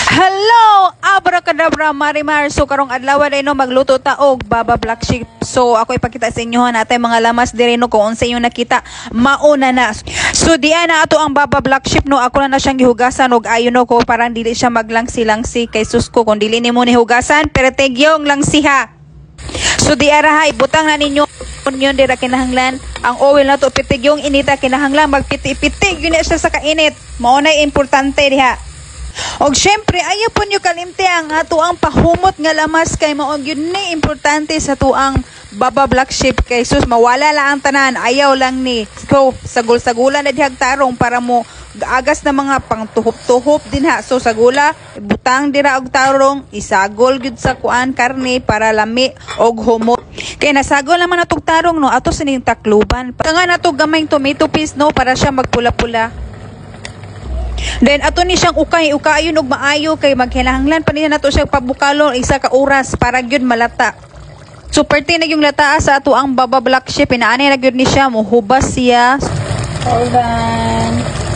Hello, abracadabra marimar. So karong adlaw day no magluto ta og baba black sheep. So ako ipakita sa inyo natin mga lamas dire no kung unsa yung nakita mauna na. So diyan na ato ang baba black sheep no, ako na siyang gihugasan og ayon no ko parang dili siya maglangsi-langsi kay sus ko kung dili nimo ni hugasan pero tegyong langsiha. So di araha ibutang na ninyo yun dira kinahanglan ang oil na to pitig yung inita kinahanglan magpiti-pitig yun na siya sa kainit mao na importante diha. Og syempre ayaw po nyo kalimti ang ato ang pahumot nga lamas kay maog yun ni importante sa tuang baba black sheep kay sus mawala lang ang tanan ayaw lang ni so sagul-sagulan na dihag tarong para mo agas na mga pangtuhop-tuhop din ha. So sagula butang dira og tarong isagol gyud sa kuan karne para lami og humot kay nasagol naman atong tarong no ato sining takluban nga nato gamay tomato paste no para siya magpula-pula. Then ato ni siyang ukay-ukayon og maayo kay magkinahanglan pa niya nato siya pabukalo isa ka oras para gyud malata. So perti na yung lata sa ato ang baba black sheep inaani na gyud ni siya mohubas siya. Hold on.